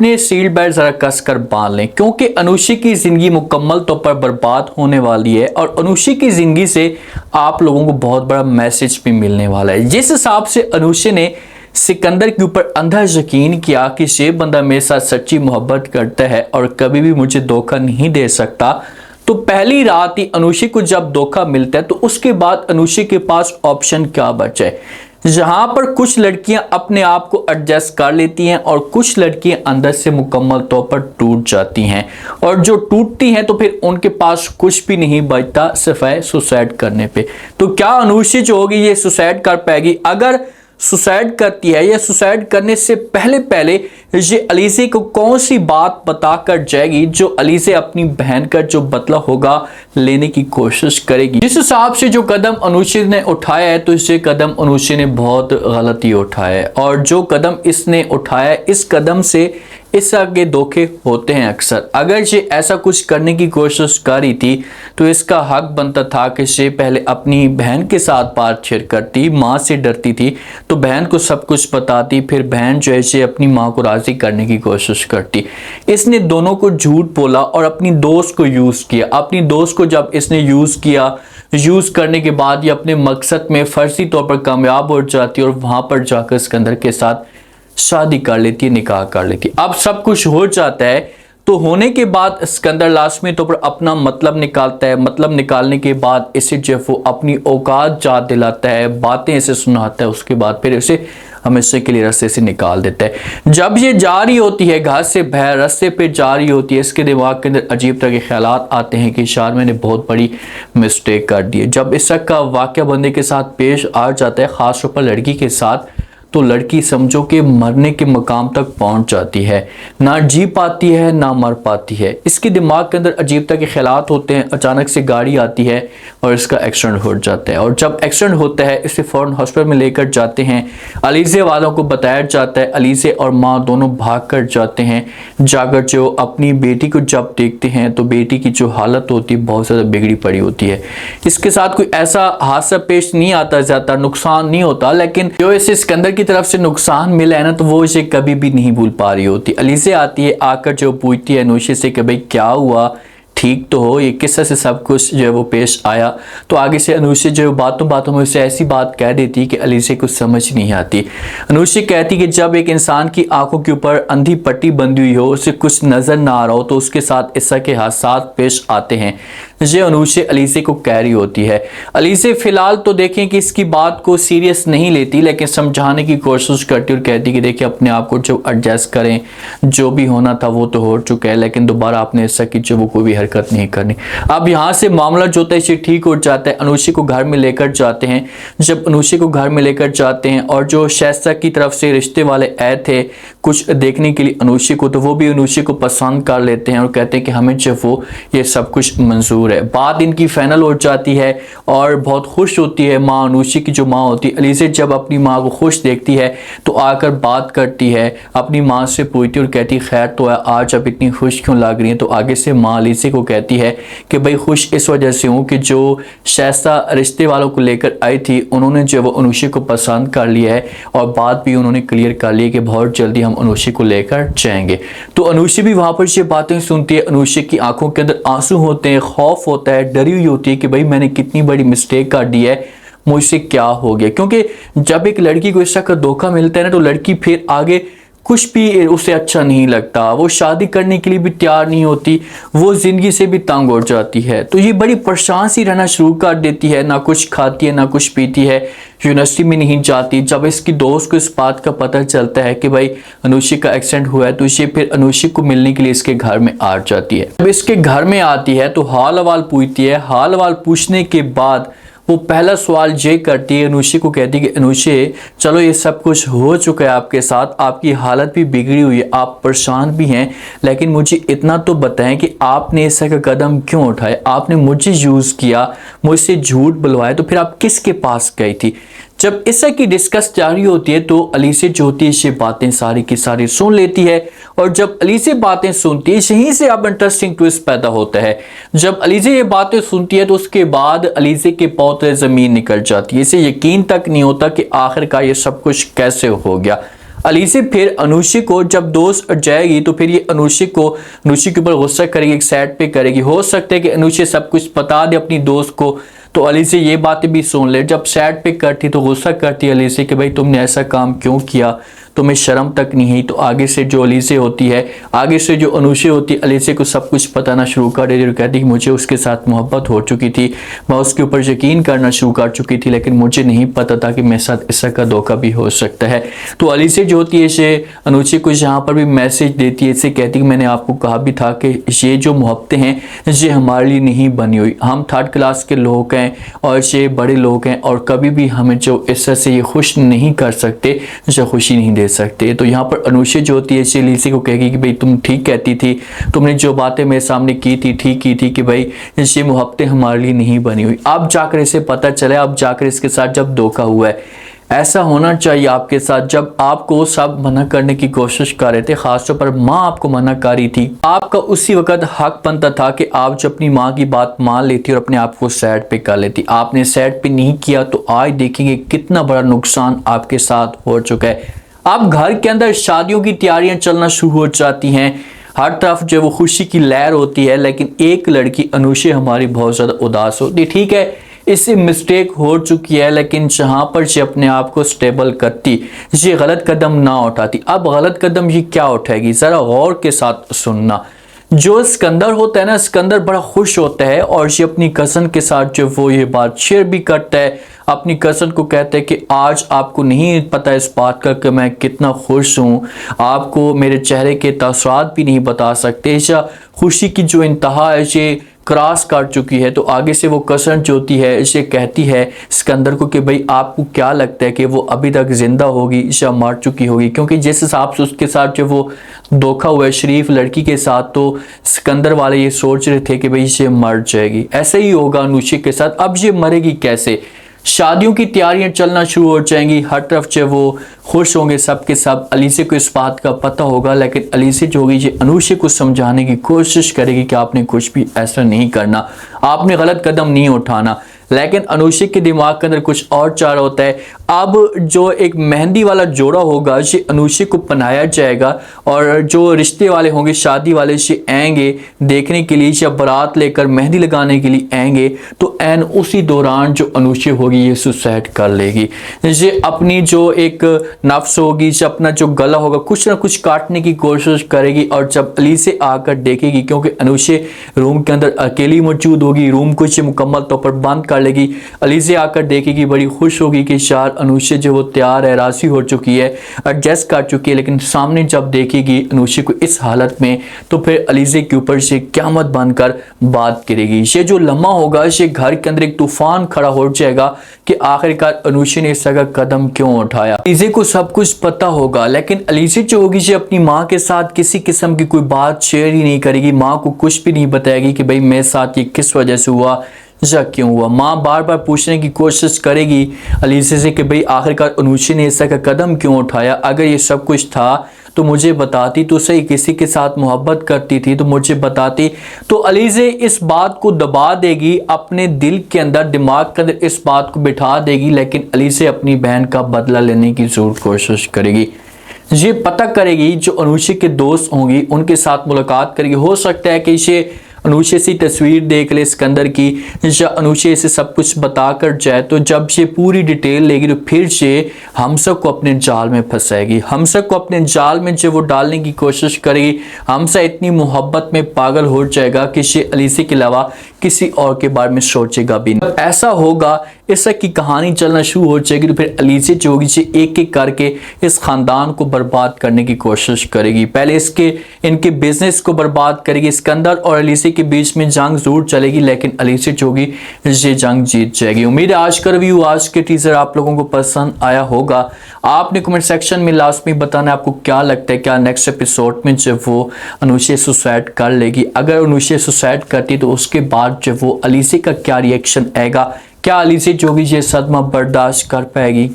अपने seat belt जरा कसकर बांध लें, क्योंकि अनुषी की जिंदगी मुकम्मल तौर पर बर्बाद होने वाली है और अनुषी की जिंदगी से आप लोगों को बहुत बड़ा मैसेज भी मिलने वाला है। जिस हिसाब से अनुषी ने सिकंदर के ऊपर अंधा यकीन किया कि ये बंदा मेरे साथ सच्ची मोहब्बत करता है और कभी भी मुझे धोखा नहीं दे सकता, तो पहली रात ही अनुषी को जब धोखा मिलता है तो उसके बाद अनुषी के पास ऑप्शन क्या बचा है। जहां पर कुछ लड़कियां अपने आप को एडजस्ट कर लेती हैं और कुछ लड़कियां अंदर से मुकम्मल तौर पर टूट जाती हैं, और जो टूटती हैं तो फिर उनके पास कुछ भी नहीं बचता सिवाय सुसाइड करने पे। तो क्या अनुषी जो होगी ये सुसाइड कर पाएगी? अगर सुसाइड करती है या सुसाइड करने से पहले पहले ये अलीज़े को कौन सी बात बताकर जाएगी जो अलीज़े अपनी बहन का जो बदला होगा लेने की कोशिश करेगी। जिस हिसाब से जो कदम अनुषी ने उठाया है तो इसे कदम अनुषी ने बहुत गलत ही उठाया है, और जो कदम इसने उठाया है इस कदम से इस आगे धोखे होते हैं अक्सर। अगर ये ऐसा कुछ करने की कोशिश कर रही थी तो इसका हक बनता था कि ये पहले अपनी बहन के साथ बात शेयर करती, माँ से डरती थी तो बहन को सब कुछ बताती, फिर बहन जो है अपनी माँ को राजी करने की कोशिश करती। इसने दोनों को झूठ बोला और अपनी दोस्त को यूज़ किया। अपनी दोस्त को जब इसने यूज़ किया, यूज़ करने के बाद ये अपने मकसद में फर्जी तौर पर कामयाब हो जाती और वहाँ पर जाकर सिकंदर के साथ शादी कर लेती है, निकाह कर लेती है। अब सब कुछ हो जाता है तो होने के बाद सिकंदर लास्ट में तो पर अपना मतलब निकालता है। मतलब निकालने के बाद इसे जो वो अपनी औकात याद दिलाता है, बातें इसे सुनाता है, उसके बाद फिर इसे हमेशा के लिए रास्ते से निकाल देता है। जब ये जा रही होती है घर से बाहर, रास्ते पे जा रही होती है, इसके दिमाग के अंदर अजीब तरह के ख्यालात आते हैं कि शायद मैंने बहुत बड़ी मिस्टेक कर दी है। जब इस का वाक़या बंदे के साथ पेश आ जाता है, ख़ास तौर पर लड़की के साथ, तो लड़की समझो कि मरने के मकाम तक पहुंच जाती है, ना जी पाती है ना मर पाती है। इसके दिमाग के अंदर अजीब तरह के ख्यालात होते हैं। अचानक से गाड़ी आती है और इसका एक्सीडेंट हो जाता है, और जब एक्सीडेंट होता है इसे फ़ौरन हॉस्पिटल में लेकर जाते हैं। अलीज़े वालों को बताया जाता है, अलीज़े और माँ दोनों भाग कर जाते हैं। जाकर जो अपनी बेटी को जब देखते हैं तो बेटी की जो हालत होती है बहुत ज़्यादा बिगड़ी पड़ी होती है। इसके साथ कोई ऐसा हादसा पेश नहीं आता, ज़्यादा नुकसान नहीं होता, लेकिन जो इसे सिकंदर की तरफ से नुकसान मिला है ना तो वो इसे कभी भी नहीं भूल पा रही होती। अलीज़े आती है, आकर जो पूछती है अनुषी से कि भाई क्या हुआ, ठीक तो हो, ये किस्सा से सब कुछ जो है वो पेश आया। तो आगे से अनुषी जो बातों बातों में उसे ऐसी बात कह देती कि अलीज़े कुछ समझ नहीं आती। अनुषी कहती कि जब एक इंसान की आंखों के ऊपर अंधी पट्टी बंधी हुई हो, उसे कुछ नज़र ना आ रहा हो, तो उसके साथ इस तरह के हादसा पेश आते हैं। ये अनुषी अलीज़े को कह रही होती है। अलीज़े फिलहाल तो देखें कि इसकी बात को सीरियस नहीं लेती, लेकिन समझाने की कोशिश करती और कहती कि देखिए अपने आप को जो एडजस्ट करें, जो भी होना था वो तो हो चुका है, लेकिन दोबारा आपने ऐसा की जो वो कोई भी हरकत नहीं करनी। अब यहाँ से मामला जो होता है ठीक हो जाता है। अनुषी को घर में लेकर जाते हैं। जब अनुषी को घर में लेकर जाते हैं और जो शाइस्ता की तरफ से रिश्ते वाले आए थे कुछ देखने के लिए अनुषी को, तो वो भी अनुषी को पसंद कर लेते हैं और कहते हैं कि हमें जो वो ये सब कुछ मंजूर है। बात इनकी फाइनल हो जाती है और बहुत खुश होती है माँ, अनुषी की जो माँ होती है। अलीज़े जब अपनी माँ को खुश देखती है तो आकर बात करती है, अपनी माँ से पूछती और कहती खैर तो है, आज अब इतनी खुश क्यों लग रही है? तो आगे से माँ अलीज़े को कहती है कि भाई खुश इस वजह से हूँ कि जो शाइस्ता रिश्ते वालों को लेकर आई थी उन्होंने जो वो अनुषी को पसंद कर लिया है और बात भी उन्होंने क्लियर कर ली है कि बहुत जल्दी हम अनुषी को लेकर जाएंगे। तो अनुषी भी वहाँ पर ये बातें सुनती है। अनुषी की आंखों के अंदर आंसू होते हैं, खौफ होता है, डरी हुई होती है कि भाई मैंने कितनी बड़ी मिस्टेक कर दी है, मुझसे क्या हो गया। क्योंकि जब एक लड़की को इस तरह का धोखा मिलता है ना तो लड़की फिर आगे कुछ भी उसे अच्छा नहीं लगता, वो शादी करने के लिए भी तैयार नहीं होती, वो ज़िंदगी से भी तंग हो जाती है। तो ये बड़ी परेशान सी रहना शुरू कर देती है, ना कुछ खाती है ना कुछ पीती है, यूनिवर्सिटी में नहीं जाती। जब इसकी दोस्त को इस बात का पता चलता है कि भाई अनुषी का एक्सीडेंट हुआ है तो इसे फिर अनुषी को मिलने के लिए इसके घर में आ जाती है। जब इसके घर में आती है तो हाल हवाल पूछती है। हाल हवाल पूछने के बाद वो पहला सवाल ये करती है, अनुषी को कहती है कि अनुषी चलो ये सब कुछ हो चुका है आपके साथ, आपकी हालत भी बिगड़ी हुई है, आप परेशान भी हैं, लेकिन मुझे इतना तो बताएं कि आपने ऐसा का कदम क्यों उठाया? आपने मुझे यूज़ किया, मुझसे झूठ बुलवाया, तो फिर आप किसके पास गई थी? जब इस की डिस्कस जारी होती है तो अलीज़े जो होती है ये बातें सारी की सारी सुन लेती है, और जब अलीज़े बातें सुनती है यहीं से अब इंटरेस्टिंग ट्विस्ट पैदा होता है। जब अलीज़े ये बातें सुनती है तो उसके बाद अलीज़े के पाँव तले ज़मीन निकल जाती है। इसे यकीन तक नहीं होता कि आखिरकार ये सब कुछ कैसे हो गया। अलीसी फिर अनुषी को जब दोस्त जाएगी तो फिर ये अनुषी के ऊपर गुस्सा करेगी, एक साइड पे करेगी। हो सकता है कि अनुषी सब कुछ बता दे अपनी दोस्त को, तो अलीसी ये बातें भी सुन ले। जब साइड पे करती तो गुस्सा करती है अलीसी कि भाई तुमने ऐसा काम क्यों किया, तुम्हें शर्म तक नहीं है। तो आगे से जो अलीसी होती है, आगे से जो अनुषी होती है, अलीसी को सब कुछ बताना शुरू कर देती और कहती कि मुझे उसके साथ मोहब्बत हो चुकी थी, मैं उसके ऊपर यकीन करना शुरू कर चुकी थी, लेकिन मुझे नहीं पता था कि मेरे साथ ऐसा का धोखा भी हो सकता है। तो अलीसी जो होती है इसे अनुषी को यहाँ पर भी मैसेज देती है, इसे कहती कि मैंने आपको कहा भी था कि ये जो मोहब्बतें हैं ये हमारे लिए नहीं बनी हुई, हम थर्ड क्लास के लोग हैं और ये बड़े लोग हैं और कभी भी हमें जो इससे से ये खुश नहीं कर सकते, जो खुशी नहीं दे सकते। तो यहाँ पर अनुषी जो होती है अलीसी को कहेगी कि भाई तुम ठीक कहती थी, तुमने जो बातें मेरे सामने की थी ठीक की थी कि भाई ये मोहब्बतें हमारे लिए नहीं बनी हुई। अब जाकर इसे पता चले, अब जाकर इसके साथ जब धोखा हुआ है। ऐसा होना चाहिए आपके साथ, जब आपको सब मना करने की कोशिश कर रहे थे, खासतौर पर माँ आपको मना कर रही थी, आपका उसी वक्त हक बनता था कि आप जो अपनी माँ की बात मान लेती और अपने आप को साइड पे कर लेती। आपने साइड पे नहीं किया तो आज देखेंगे कितना बड़ा नुकसान आपके साथ हो चुका है। अब घर के अंदर शादियों की तैयारियां चलना शुरू हो जाती हैं, हर तरफ जो वो खुशी की लहर होती है, लेकिन एक लड़की अनुषी हमारी बहुत ज़्यादा उदास होती। ठीक है, इससे मिस्टेक हो चुकी है, लेकिन जहाँ पर ये अपने आप को स्टेबल करती, ये गलत कदम ना उठाती। अब गलत कदम ये क्या उठाएगी, ज़रा गौर के साथ सुनना। जो सिकंदर होता है ना, सिकंदर बड़ा खुश होता है और ये अपनी कज़न के साथ जो वो ये बात शेयर भी करता है, अपनी कज़न को कहता है कि आज आपको नहीं पता इस बात का कि मैं कितना खुश हूँ, आपको मेरे चेहरे के तासुरात भी नहीं बता सकते। या खुशी की जो इंतहा है ये क्रॉस कर चुकी है। तो आगे से वो कज़न जो होती है इसे कहती है सिकंदर को कि भाई आपको क्या लगता है कि वो अभी तक जिंदा होगी या मर चुकी होगी, क्योंकि जिस हिसाब से उसके साथ जो वो धोखा हुआ है शरीफ लड़की के साथ, तो सिकंदर वाले ये सोच रहे थे कि भाई ये मर जाएगी। ऐसे ही होगा अनुषी के साथ। अब ये मरेगी कैसे, शादियों की तैयारियां चलना शुरू हो जाएंगी, हर तरफ जो वो खुश होंगे सब के सब। अलीसी को इस बात का पता होगा, लेकिन अलीसी जो होगी ये अनुषी को समझाने की कोशिश करेगी कि आपने कुछ भी ऐसा नहीं करना, आपने गलत कदम नहीं उठाना। लेकिन अनुषी के दिमाग के अंदर कुछ और चाह होता है। अब जो एक मेहंदी वाला जोड़ा होगा ये अनुषी को पहनाया जाएगा और जो रिश्ते वाले होंगे, शादी वाले ये आएंगे देखने के लिए या बारात लेकर मेहंदी लगाने के लिए आएंगे, तो एन उसी दौरान जो अनुषी होगी ये सुसाइड कर लेगी। ये अपनी जो एक नफ्स होगी, अपना जो गला होगा, कुछ ना कुछ काटने की कोशिश करेगी। और जब अलीसी आकर देखेगी, क्योंकि अनुषी रूम के अंदर अकेली मौजूद होगी, रूम को मुकम्मल तौर पर बंद कर लेगी, अलीसी आकर देखेगी, बड़ी खुश होगी कि शायद अनुषी जो वो तैयार है, राजी हो चुकी है, एडजस्ट कर चुकी है। लेकिन सामने जब देखेगी अनुषी को इस हालत में, तो फिर अलीसी के ऊपर से क़यामत बनकर बात करेगी। ये जो लम्हा होगा ये घर के अंदर एक तूफान खड़ा हो जाएगा कि आखिरकार अनुषी ने इस तरह का कदम क्यों उठाया। अलीसी को सब कुछ पता होगा, लेकिन अलीसी जो होगी ये अपनी माँ के साथ किसी किस्म की कोई बात शेयर ही नहीं करेगी, माँ को कुछ भी नहीं बताएगी कि भाई मेरे साथ ये किस वजह से हुआ या क्यों हुआ। माँ बार बार पूछने की कोशिश करेगी अलीसी से कि भाई आखिरकार अनुषी ने इस तरह का कदम क्यों उठाया, अगर ये सब कुछ था तो मुझे बताती, तो सही किसी के साथ मोहब्बत करती थी तो मुझे बताती। तो अलीसी इस बात को दबा देगी, अपने दिल के अंदर, दिमाग के अंदर इस बात को बिठा देगी, लेकिन अलीसी अपनी बहन का बदला लेने की जरूर कोशिश करेगी। ये पता करेगी जो अनुषी के दोस्त होंगी उनके साथ मुलाकात करेगी। हो सकता है कि इसे अनुषी से तस्वीर देख ले सिकंदर की, या अनुषी से सब कुछ बता कर जाए, तो जब ये पूरी डिटेल लेगी तो फिर से हमसा को अपने जाल में फंसाएगी। हमसा को अपने जाल में जो वो डालने की कोशिश करेगी, हमसा इतनी मोहब्बत में पागल हो जाएगा कि ये अलीसी के अलावा किसी और के बारे में सोचेगा भी नहीं। ऐसा होगा, इस की कहानी चलना शुरू हो जाएगी, तो फिर अलीसी जो होगी एक एक करके इस खानदान को बर्बाद करने की कोशिश करेगी। पहले इनके बिजनेस को बर्बाद करेगी। सिकंदर और अलीसी के बीच में जंग जरूर चलेगी, लेकिन अलीसी जो होगी ये जंग जीत जाएगी। उम्मीद है आज का रिव्यू, आज के टीजर आप लोगों को पसंद आया होगा। आपने कमेंट सेक्शन में लास्ट में बताना आपको क्या लगता है, क्या नेक्स्ट एपिसोड में जब वो अनुषी सुसाइड कर लेगी, अगर अनुषी सुसाइड करती तो उसके बाद जब वो अलीसी का क्या रिएक्शन आएगा, क्या अलीसी जो भी ये सदमा बर्दाश्त कर पाएगी।